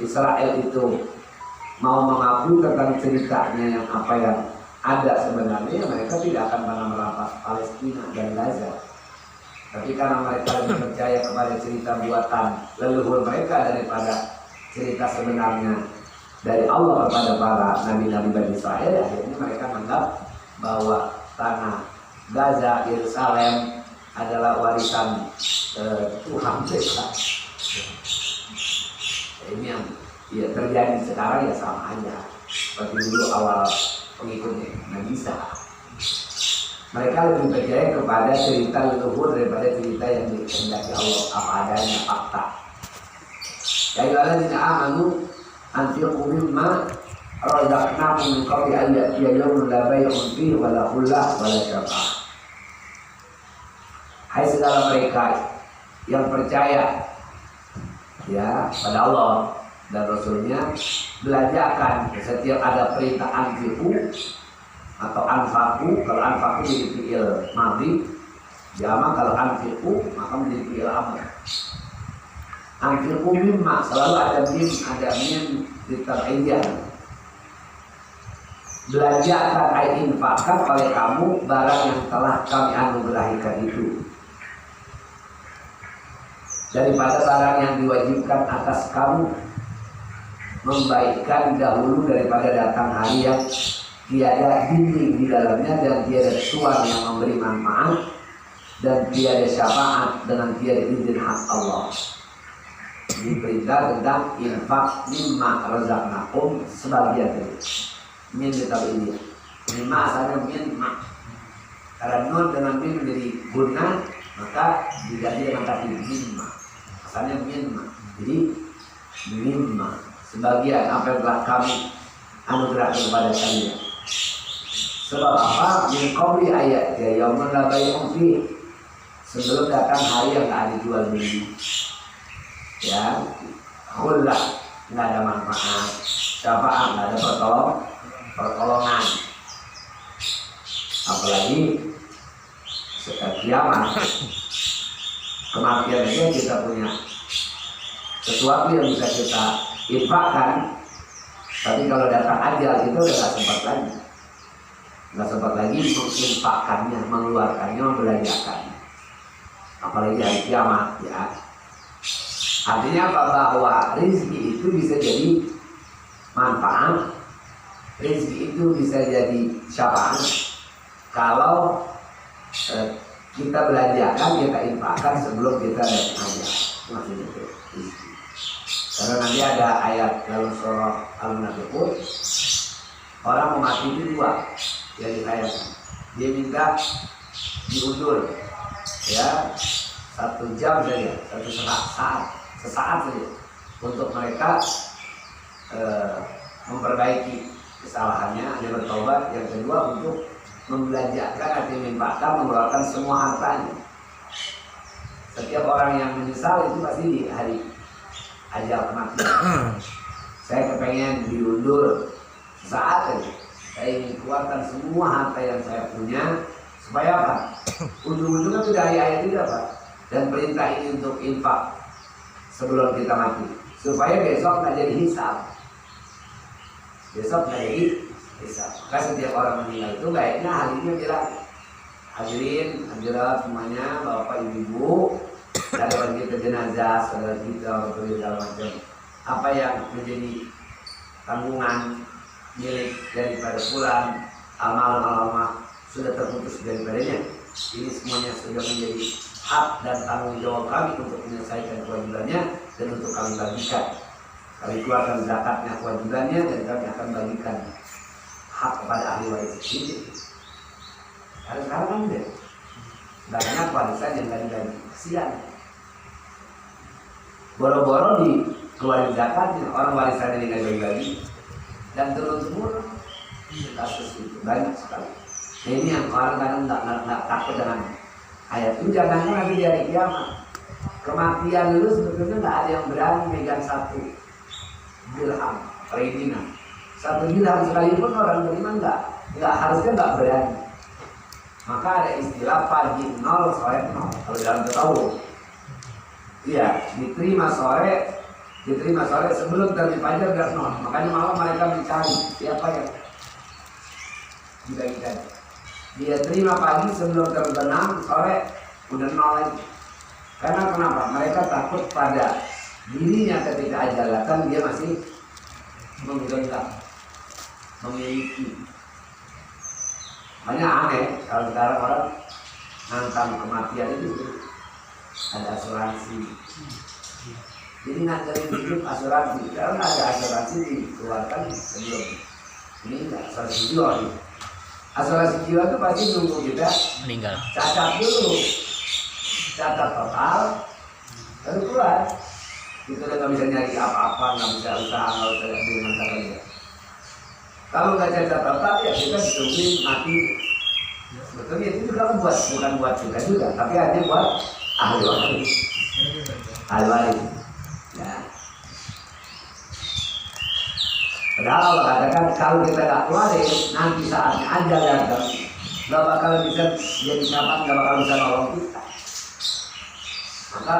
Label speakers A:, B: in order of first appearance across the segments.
A: Israel itu mau mengaku tentang ceritanya yang apa yang ada sebenarnya, mereka tidak akan pernah merampas Palestina dan Gaza. Tapi karena mereka lebih percaya kepada cerita buatan leluhur mereka daripada cerita sebenarnya dari Allah kepada para nabi-nabi Bani Israel, akhirnya mereka menganggap bahwa tanah Gaza, Yerusalem adalah warisan Tuhan mereka. Ini yang ya, terjadi sekarang ya sama aja seperti dulu awal pengikutnya Nabi Isa. Mereka lebih percaya kepada cerita leluhur daripada cerita yang dikehendaki Allah apa adanya, fakta. Ya ayyuhalladzina amanu anfiqu mimma razaqnakum min qabli an ya'tiya yawmun la bay'un fihi wa la khullah wa la syafa'ah. Hai segala mereka yang percaya ya pada Allah dan Rasulnya, belajarkan setiap ada perintah anfiqu atau anfaku. Kalau anfaku jadi fi'il madhi, jama. Kalau anfiqu maka menjadi fi'il amr. Anfiqu mimma, selalu ada mim di tab'idiyah. Belajarkan infakkan oleh kamu barang yang telah kami anugerahkan itu, daripada barang yang diwajibkan atas kamu, membaikkan dahulu daripada datang hari yang tiada dinding di dalamnya dan tiada tuan yang memberi manfaat dan tiada syafaat dengan tiada izin hak Allah. Diberita tentang infak mimma razaqnakum sebagian dari min ditahu ini. Mimma asalnya mimma. Karena nun dengan min menjadi guna, maka diganti dengan kata mimma. Asalnya mimma. Jadi mimma sebagian apa yang telah kami anugerahkan kepada kalian. Sebab apa? Min qabli ayat ya yaumun la bay'un fi, sebelum datang hari yang tak ada jual beli. Ya, khullah, nggak ada manfaat, syafaat, nggak ada pertolongan. Apalagi setiap kiamat, kematian aja kita punya sesuatu yang bisa kita infakkan, tapi kalau datang ajal itu udah nggak sempat lagi menginfakkannya, mengeluarkannya, membelanjakannya. Apalagi hari kiamat ya. Artinya apa? Bahwa rezeki itu bisa jadi manfaat, rezeki itu bisa jadi syafaat kalau kita belanjakan, kita infakkan sebelum kita datang ajal. Maksudnya itu rezeki. Karena nanti ada ayat dalam surah Al-Munafiqun, orang mau mati itu dua yang ditayangkan. Dia minta diundur ya 1 jam saja, 1 saat, sesaat saja untuk mereka memperbaiki kesalahannya, dia bertobat. Yang kedua untuk membelanjakan atau menginfakkan, mengeluarkan semua hartanya. Setiap orang yang menyesal itu pasti di hari ajal kematian. Saya kepengen diundur saat saja, saya ingin keluarkan semua harta yang saya punya supaya apa? Ujung-ujungnya sudah ayat itu apa? Dan perintah ini untuk infak sebelum kita mati, supaya besok nggak jadi hisab. Besok nggak jadi hisab. Maka setiap orang meninggal itu baiknya harinya bilang, hadirin, hadirat semuanya, bapak ibu, ada kita jenazah, saudara kita, atau segala macam. Apa yang menjadi tanggungan milik daripada fulan, amal sudah terputus daripadanya. Ini semuanya sudah menjadi hak dan tanggung jawab kami untuk menyelesaikan kewajibannya dan untuk kami bagikan. Kami keluarkan zakatnya, kewajibannya, dan kami akan bagikan hak kepada ahli waris ini. Sekarang kan deh, banyak warisan yang nggak dibagi, kesian. Boro-boro dikeluarin zakatnya, orang warisan ini nggak dibagi, dan turun-temurun kasus itu banyak sekali. Nah, ini yang orang kadang nggak takut dengan ayat itu. Jangan nanti di hari kiamat kematian lu sebetulnya nggak ada yang berani megang 1 dirham perizinan. 1 dirham sekalipun orang beriman nggak harusnya nggak berani. Maka ada istilah pagi 0 sore 0 kalau dalam tasawuf. Iya, diterima sore diterima sore sebelum terbit fajar dan nol. Makanya malam mereka mencari siapa yang dibagikan. Dia terima pagi sebelum terbenam, sore udah nol lagi. Karena kenapa? Mereka takut pada dirinya ketika ajal datang dia masih menggenggam, memiliki. Makanya aneh kalau sekarang orang nantang kematian itu ada asuransi. Jadi nganterin hidup asuransi. Kalau nggak ada asuransi dikeluarkan sebelum ini nggak asuransi jiwa nih. Asuransi jiwa itu pasti nunggu kita
B: meninggal.
A: cacat dulu, cacat total, baru keluar. Itu udah nggak bisa nyari apa-apa, nggak bisa usaha, nggak bisa dengan kalian. Kalau nggak cacat total ya kita ditungguin mati. Sebetulnya itu juga bukan buat kita juga, tapi hanya buat ahli waris. Ahli waris. Ya. Padahal Allah katakan kalau kita tak keluarin nanti saatnya ajal datang, nggak bakal bisa jadi siapa, nggak bakal bisa nolong kita. Maka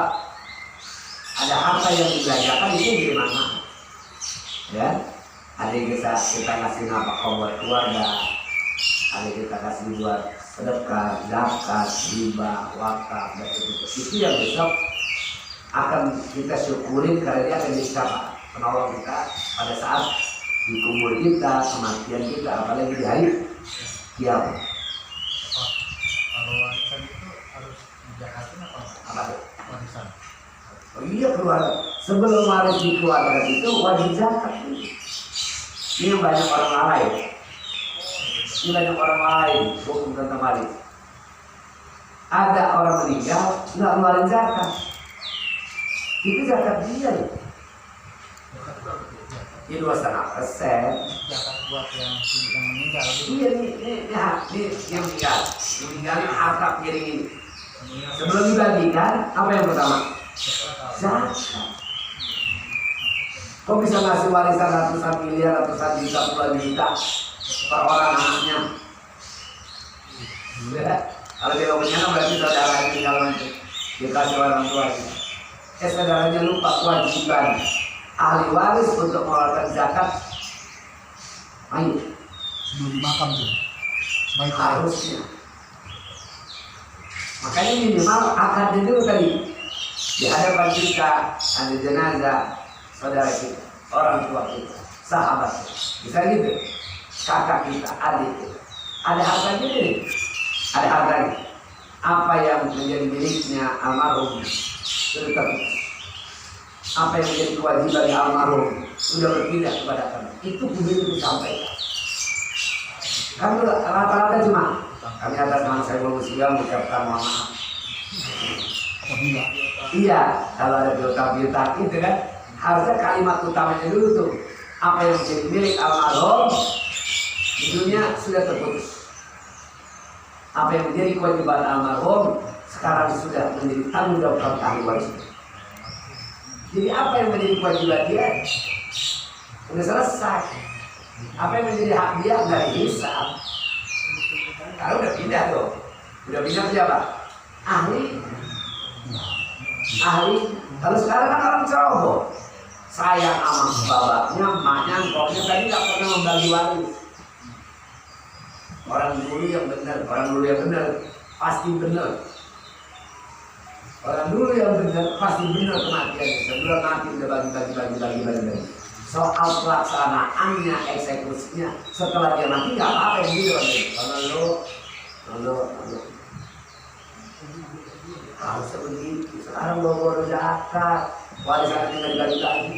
A: ada harta yang dibelanjakan itu di mana? Ya, ada yang kita kasih nafkah buat keluarga, ada yang kita kasih buat sedekah, zakat, riba, wakaf, dan itu yang besok akan kita syukurin karena dia akan bisa menolong kita pada saat di kubur kita, kematian kita, apalagi di hari kiamat.
C: Kalau warisan itu harus dijakatin apa? Warisan.
A: Oh iya, keluar sebelum waris dikeluarkan itu wajib zakat. Ini yang banyak orang lalai. Ini banyak orang lalai hukum tentang waris. Ada orang meninggal nggak ngeluarin zakat. Itu zakat dia loh. Ini 2,5%.
C: Zakat buat yang meninggal.
A: Iya ini yang meninggal. Yang meninggal ini harta piring ini. Sebelum dibagikan, apa yang pertama? Zakat. Kok bisa ngasih warisan ratusan miliar, ratusan juta, puluhan juta per orang anaknya? Ya. Kalau dia punya berarti saudaranya tinggal nanti dikasih orang tuanya. Saudaranya lupa kewajiban ahli waris untuk mengeluarkan zakat mayit
C: Sebelum dimakam tuh. Baik
A: harusnya. Makanya minimal akad dulu tadi di hadapan kita ada jenazah saudara kita, orang tua kita, sahabat kita. Bisa gitu, kakak kita, adik kita. Ada hartanya nih, ada hartanya. Apa yang menjadi miliknya almarhum sudah terputus. Apa yang menjadi kewajiban almarhum sudah berpindah kepada kami. Itu kudu disampaikan. Kan rata-rata cuma kami atas nama saya Musia mengucapkan mohon maaf.
C: apabila
A: Iya, kalau ada piutang-piutang itu kan harusnya kalimat utamanya dulu tuh. Apa yang menjadi milik almarhum di dunia sudah terputus. Apa yang menjadi kewajiban almarhum sekarang sudah menjadi tanggung jawab ahli waris. Jadi apa yang menjadi kewajiban dia sudah selesai. Apa yang menjadi hak dia nggak dihisab. Kalau udah pindah tuh, udah pindah siapa? Ahli. Kalau sekarang kan orang ceroboh, sayang sama bapaknya, emaknya, pokoknya tadi nggak pernah membagi waris. Orang dulu yang benar pasti benar. Orang dulu yang benar pasti benar kematiannya. Sebelum mati udah bagi. Soal pelaksanaannya, eksekusinya, setelah dia mati nggak apa-apa yang gitu. Kalau harusnya begitu. Sekarang bawa zakat, warisan tinggal dibagi lagi.